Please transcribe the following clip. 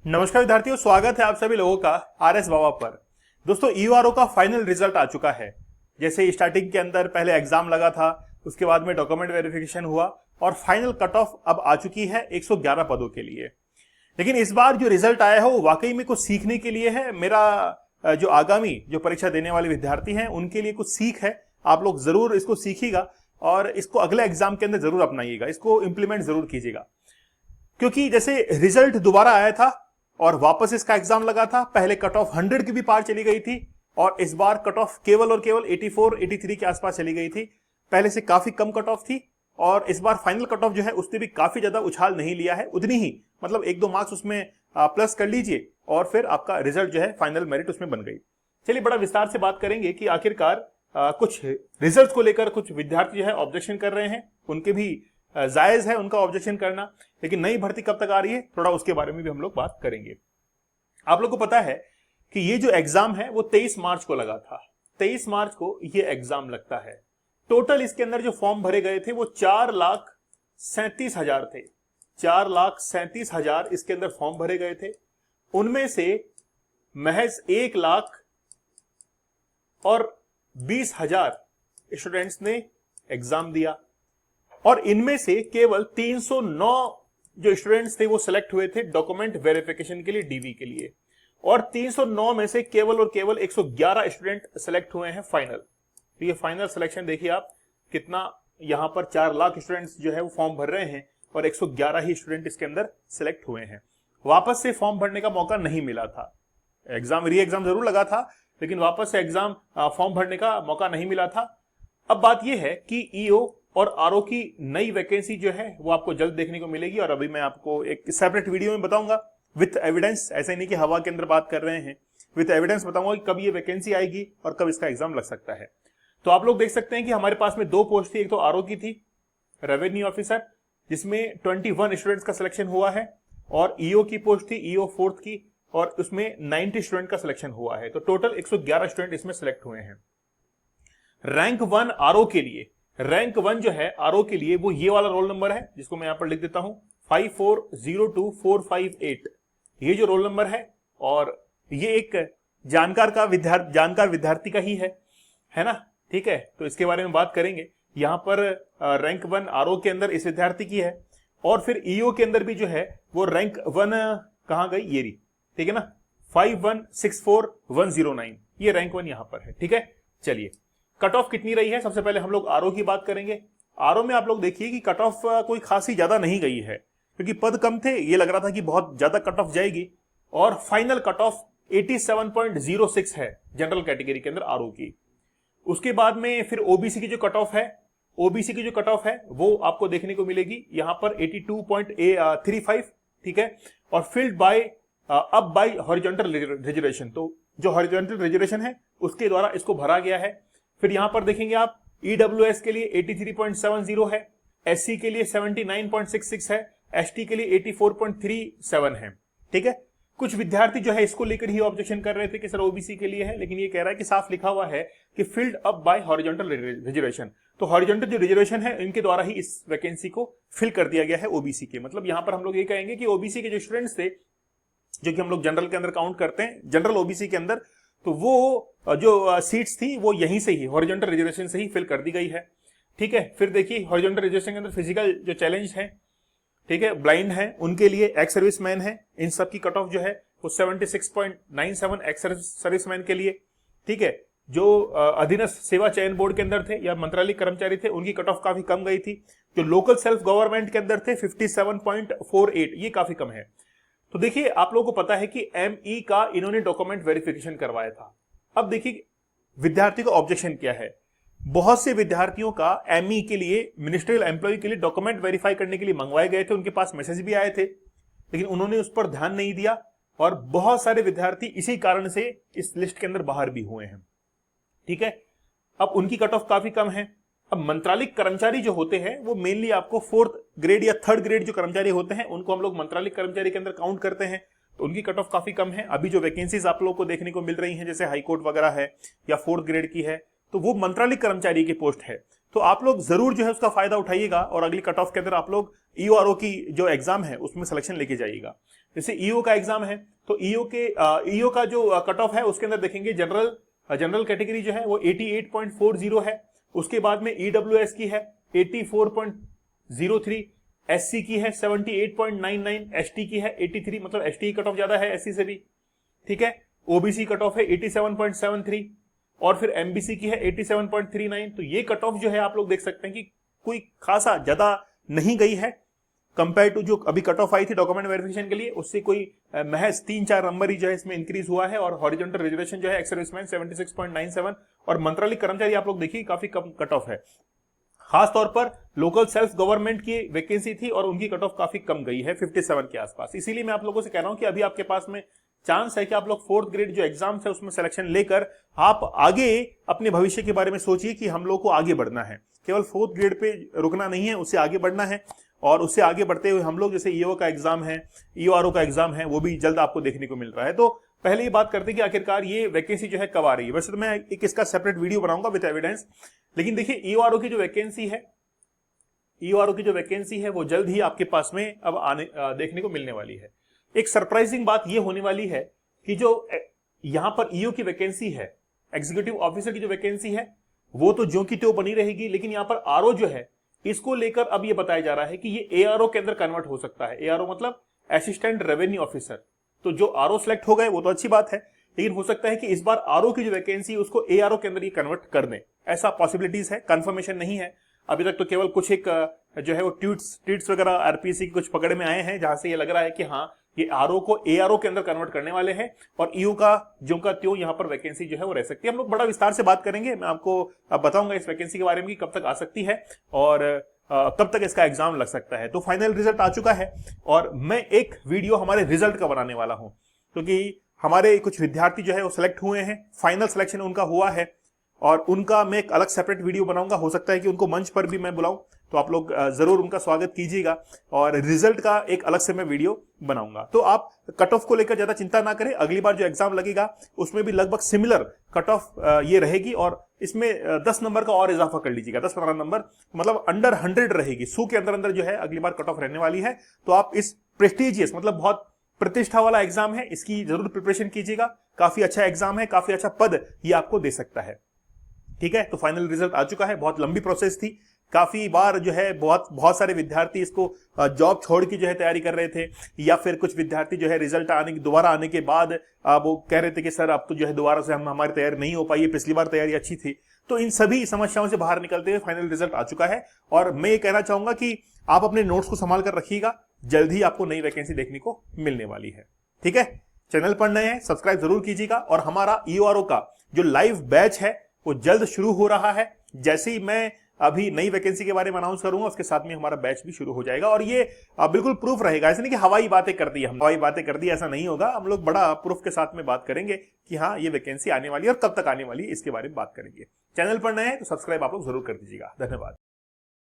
नमस्कार विद्यार्थियों, स्वागत है आप सभी लोगों का आरएस बाबा पर। दोस्तों, ईयूआरओ का फाइनल रिजल्ट आ चुका है। जैसे स्टार्टिंग के अंदर पहले एग्जाम लगा था, उसके बाद में डॉक्यूमेंट वेरिफिकेशन हुआ और फाइनल कट ऑफ अब आ चुकी है 111 पदों के लिए। लेकिन इस बार जो रिजल्ट आया है वो वाकई में कुछ सीखने के लिए है। मेरा जो आगामी जो परीक्षा देने वाले विद्यार्थी हैं उनके लिए कुछ सीख है। आप लोग जरूर इसको सीखिएगा और इसको अगले एग्जाम के अंदर जरूर अपनाइएगा, इसको इंप्लीमेंट जरूर कीजिएगा। क्योंकि जैसे रिजल्ट दोबारा आया था और वापस इसका एग्जाम लगा था, पहले कट ऑफ 100 की भी पार चली गई थी और इस बार कट ऑफ केवल और केवल 84 83 के आसपास चली गई थी। पहले से काफी कम कट ऑफ थी और इस बार फाइनल कट ऑफ जो है उसने भी काफी ज्यादा उछाल नहीं लिया है, उतनी ही मतलब 1-2 मार्क्स उसमें प्लस कर लीजिए और फिर आपका रिजल्ट जो है फाइनल मेरिट उसमें बन गई। चलिए बड़ा विस्तार से बात करेंगे कि आखिरकार कुछ रिजल्ट को लेकर कुछ विद्यार्थी जो है ऑब्जेक्शन कर रहे हैं, उनके भी जायज है उनका ऑब्जेक्शन करना। लेकिन नई भर्ती कब तक आ रही है थोड़ा उसके बारे में भी हम लोग बात करेंगे। आप लोग को पता है कि ये जो एग्जाम है वो 23 मार्च को लगा था। 23 मार्च को ये एग्जाम लगता है। टोटल इसके अंदर जो फॉर्म भरे गए थे वो 4,37,000 थे। 4,37,000 इसके अंदर फॉर्म भरे गए थे। उनमें से महज 1,20,000 स्टूडेंट्स ने एग्जाम दिया और इनमें से केवल 309 जो स्टूडेंट्स थे वो सिलेक्ट हुए थे डॉक्यूमेंट वेरिफिकेशन के लिए, डीवी के लिए। और 309 में से केवल और केवल 111 स्टूडेंट सिलेक्ट हुए हैं फाइनल। तो ये फाइनल सिलेक्शन देखिए आप कितना, यहां पर 4 लाख स्टूडेंट्स जो है वो फॉर्म भर रहे हैं और 111 ही स्टूडेंट इसके अंदर सिलेक्ट हुए हैं। वापस से फॉर्म भरने का मौका नहीं मिला था। री एग्जाम जरूर लगा था लेकिन वापस से एग्जाम फॉर्म भरने का मौका नहीं मिला था। अब बात यह है कि ईओ और आरओ की नई वैकेंसी जो है वो आपको जल्द देखने को मिलेगी और अभी मैं आपको एक सेपरेट वीडियो में बताऊंगा विथ एविडेंस। ऐसे नहीं कि हवा के अंदर बात कर रहे हैं, विथ एविडेंस बताऊंगा कि कब ये वैकेंसी आएगी और कब इसका एग्जाम लग सकता है। तो आप लोग देख सकते हैं कि हमारे पास में 2 पोस्ट थी। एक तो आरओ की थी, रेवेन्यू ऑफिसर, जिसमें 21 स्टूडेंट्स का सिलेक्शन हुआ है, और ईओ की पोस्ट थी, ईओ 4th की, और उसमें 90 स्टूडेंट का सिलेक्शन हुआ है। तो टोटल 111 स्टूडेंट इसमें सिलेक्ट हुए हैं। रैंक 1 आरओ के लिए, रैंक 1 जो है आरओ के लिए वो ये वाला रोल नंबर है जिसको मैं यहां पर लिख देता हूं 5402458। ये जो रोल नंबर है और ये एक जानकार विद्यार्थी का ही है ना, ठीक है। तो इसके बारे में बात करेंगे। यहां पर रैंक 1 आरओ के अंदर इस विद्यार्थी की है और फिर ईओ के अंदर भी जो है वो रैंक 1 कहां गई, ये रही, ठीक है ना, 5164109, ये रैंक 1 यहां पर है, ठीक है। चलिए कट ऑफ कितनी रही है, सबसे पहले हम लोग आरओ की बात करेंगे। आरओ में आप लोग देखिए कि कट ऑफ कोई खासी ज्यादा नहीं गई है क्योंकि पद कम थे, ये लग रहा था कि बहुत ज्यादा कट ऑफ जाएगी और फाइनल कट ऑफ 87.06 है जनरल कैटेगरी के अंदर आरओ की। उसके बाद में फिर ओबीसी की जो कट ऑफ है, ओबीसी की जो कट ऑफ है वो आपको देखने को मिलेगी यहां पर 82.35, ठीक है। और फिल्ड बाय अब बाय हॉरिजॉन्टल रिजर्वेशन, तो जो हॉरिजॉन्टल रिजर्वेशन है उसके द्वारा इसको भरा गया है। फिर यहां पर देखेंगे आप ईडब्ल्यूएस के लिए 83.70 है, एससी के लिए 79.66 है, एसटी के लिए 84.37 है, ठीक है। कुछ विद्यार्थी जो है इसको लेकर ही ऑब्जेक्शन कर रहे थे कि सर ओबीसी के लिए है, लेकिन ये कह रहा है कि साफ लिखा हुआ है कि filled up by horizontal reservation. तो हॉरिजॉन्टल जो रिजर्वेशन है इनके द्वारा ही इस वैकेंसी को फिल कर दिया गया है ओबीसी के। मतलब यहां पर हम लोग ये कहेंगे कि ओबीसी के जो स्टूडेंट्स थे, जो कि हम लोग जनरल के अंदर काउंट करते हैं, जनरल ओबीसी के अंदर, तो वो जो सीट्स थी वो यहीं से ही हॉरिजॉन्टल रिजर्वेशन से ही फिल कर दी गई है, ठीक है। फिर देखिए हॉरिजॉन्टल रिजर्वेशन के अंदर फिजिकल जो चैलेंज है, ठीक है, ब्लाइंड है, उनके लिए, एक्स सर्विसमैन है, इन सब की कट ऑफ जो है वो 76.97 एक्स सर्विसमैन के लिए, ठीक है। जो अधीनस्थ सेवा चयन बोर्ड के अंदर थे या मंत्रालय कर्मचारी थे उनकी कट ऑफ काफी कम गई थी। जो लोकल सेल्फ गवर्नमेंट के अंदर थे 57.48, ये काफी कम है। तो देखिए आप लोगों को पता है कि एमई का इन्होंने डॉक्यूमेंट वेरिफिकेशन करवाया था। अब देखिए विद्यार्थी का ऑब्जेक्शन क्या है। बहुत से विद्यार्थियों का एमई के लिए, मिनिस्ट्रियल एम्प्लॉय के लिए डॉक्यूमेंट वेरीफाई करने के लिए मंगवाए गए थे, उनके पास मैसेज भी आए थे, लेकिन उन्होंने उस पर ध्यान नहीं दिया और बहुत सारे विद्यार्थी इसी कारण से इस लिस्ट के अंदर बाहर भी हुए हैं, ठीक है। अब उनकी कट ऑफ काफी कम है। अब मंत्रालयिक कर्मचारी जो होते हैं वो मेनली आपको 4th ग्रेड या 3rd ग्रेड जो कर्मचारी होते हैं उनको हम लोग मंत्रालयिक कर्मचारी के अंदर काउंट करते हैं, तो उनकी कट ऑफ काफी कम है। अभी जो वैकेंसीज आप लोगों को देखने को मिल रही हैं जैसे हाईकोर्ट वगैरह है या 4th ग्रेड की है, तो वो मंत्रालयिक कर्मचारी की पोस्ट है। तो आप लोग जरूर जो है उसका फायदा उठाइएगा और अगली कट ऑफ के अंदर आप लोग ईओआरओ की जो एग्जाम है उसमें सिलेक्शन लेके जाइएगा। जैसे ईओ का एग्जाम है तो ईओ का जो कट ऑफ है उसके अंदर देखेंगे जनरल कैटेगरी जो है वो 88.40 है। उसके बाद में ईडब्ल्यूएस की है 84.03, एससी की है 78.99, एसटी की है 83, मतलब एसटी कट ऑफ ज्यादा है एससी से भी, ठीक है। ओबीसी कट ऑफ है 87.73 और फिर एमबीसी की है 87.39। तो ये कट ऑफ जो है आप लोग देख सकते हैं कि कोई खासा ज्यादा नहीं गई है कंपेयर टू जो अभी कट ऑफ आई थी डॉक्यूमेंट वेरिफिकेशन के लिए, उससे कोई महज 3-4 नंबर ही जो है इसमें इंक्रीज हुआ है। और हॉरिजॉन्टल रिजर्वेशन जो है एक्स सर्विसमैन 76.97 और मंत्रालय कर्मचारी आप लोग देखिए काफी कम कट ऑफ है। खास तौर पर लोकल सेल्फ गवर्नमेंट की वैकेंसी थी और उनकी कट ऑफ काफी कम गई है 57 के आसपास। इसीलिए मैं आप लोगों से कह रहा हूं कि अभी आपके पास में चांस है कि आप लोग 4th ग्रेड जो एग्जाम्स है उसमें सिलेक्शन लेकर आप आगे अपने भविष्य के बारे में सोचिए कि हम लोग को आगे बढ़ना है, केवल 4th ग्रेड पे रुकना नहीं है, उससे आगे बढ़ना है। और उससे आगे बढ़ते हुए हम लोग जैसे ईओ का एग्जाम है, ईओआरओ का एग्जाम है, वो भी जल्द आपको देखने को मिल रहा है। तो पहले ये बात करते हैं कि आखिरकार ये वैकेंसी जो है कब आ रही है। वैसे तो मैं एक इसका सेपरेट वीडियो बनाऊंगा विद एविडेंस, लेकिन देखिए ईओआरओ की जो वैकेंसी है वो जल्द ही आपके पास में अब आने देखने को मिलने वाली है। एक सरप्राइजिंग बात ये होने वाली है कि जो यहां पर ईओ की वैकेंसी है, एग्जीक्यूटिव ऑफिसर की जो वैकेंसी है वो तो ज्यों की त्यों बनी रहेगी, लेकिन यहां पर आरओ जो है इसको लेकर अब ये बताया जा रहा है कि ये एआरओ के अंदर कन्वर्ट हो सकता है। एआरओ मतलब असिस्टेंट रेवेन्यू ऑफिसर। तो जो आरओ सिलेक्ट हो गए वो तो अच्छी बात है, लेकिन हो सकता है कि इस बार आरओ की जो वैकेंसी उसको एआरओ के अंदर ये कन्वर्ट कर दें, ऐसा पॉसिबिलिटीज है। कंफर्मेशन नहीं है अभी तक, तो केवल कुछ एक जो है वो ट्वीट्स वगैरह आरपीसी की कुछ पकड़ में आए हैं जहां से ये लग रहा है कि हाँ ये आरओ को एआरओ के अंदर कन्वर्ट करने वाले हैं और ईओ का ज्यों का त्यों यहां पर वैकेंसी जो है वो रह सकती है। हम लोग बड़ा विस्तार से बात करेंगे, मैं आपको बताऊंगा इस वैकेंसी के बारे में कि कब तक आ सकती है और कब तक इसका एग्जाम लग सकता है। तो फाइनल रिजल्ट आ चुका है और मैं एक वीडियो हमारे रिजल्ट का बनाने वाला हूं, क्योंकि हमारे कुछ विद्यार्थी जो है वो सिलेक्ट हुए हैं, फाइनल सिलेक्शन उनका हुआ है और उनका मैं एक अलग सेपरेट वीडियो बनाऊंगा। हो सकता है कि उनको मंच पर भी मैं बुलाऊं, तो आप लोग जरूर उनका स्वागत कीजिएगा और रिजल्ट का एक अलग से मैं वीडियो बनाऊंगा। तो आप कट ऑफ को लेकर ज्यादा चिंता ना करें, अगली बार जो एग्जाम लगेगा उसमें भी लगभग सिमिलर कट ऑफ ये रहेगी और इसमें 10 नंबर का और इजाफा कर लीजिएगा, 10-15 नंबर, मतलब अंडर 100 रहेगी। 100 के अंदर अंदर जो है अगली बार कट ऑफ रहने वाली है। तो आप इस प्रेस्टिजियस मतलब बहुत प्रतिष्ठा वाला एग्जाम है, इसकी जरूर प्रिपरेशन कीजिएगा। काफी अच्छा एग्जाम है, काफी अच्छा पद ये आपको दे सकता है, ठीक है। तो फाइनल रिजल्ट आ चुका है, बहुत लंबी प्रोसेस थी, काफी बार जो है बहुत सारे विद्यार्थी इसको जॉब छोड़ के जो है तैयारी कर रहे थे, या फिर कुछ विद्यार्थी जो है रिजल्ट दोबारा आने के बाद वो कह रहे थे कि सर अब तो जो है दोबारा से हमारी तैयारी नहीं हो पाई है, पिछली बार तैयारी अच्छी थी। तो इन सभी समस्याओं से बाहर निकलते हुए फाइनल रिजल्ट आ चुका है और मैं ये कहना चाहूंगा कि आप अपने नोट्स को संभाल कर रखिएगा, जल्द ही आपको नई वैकेंसी देखने को मिलने वाली है, ठीक है। चैनल पर नए हैं सब्सक्राइब जरूर कीजिएगा और हमारा ईओआरओ का जो लाइव बैच है वो जल्द शुरू हो रहा है। जैसे ही मैं अभी नई वैकेंसी के बारे में अनाउंस करूंगा उसके साथ में हमारा बैच भी शुरू हो जाएगा और ये बिल्कुल प्रूफ रहेगा। ऐसा नहीं कि हवाई बातें कर दी, हम हवाई बातें कर दी, ऐसा नहीं होगा। हम लोग बड़ा प्रूफ के साथ में बात करेंगे कि हाँ ये वैकेंसी आने वाली है और कब तक आने वाली है, इसके बारे में बात करेंगे। चैनल पर नए हैं तो सब्सक्राइब आप लोग जरूर कर दीजिएगा। धन्यवाद।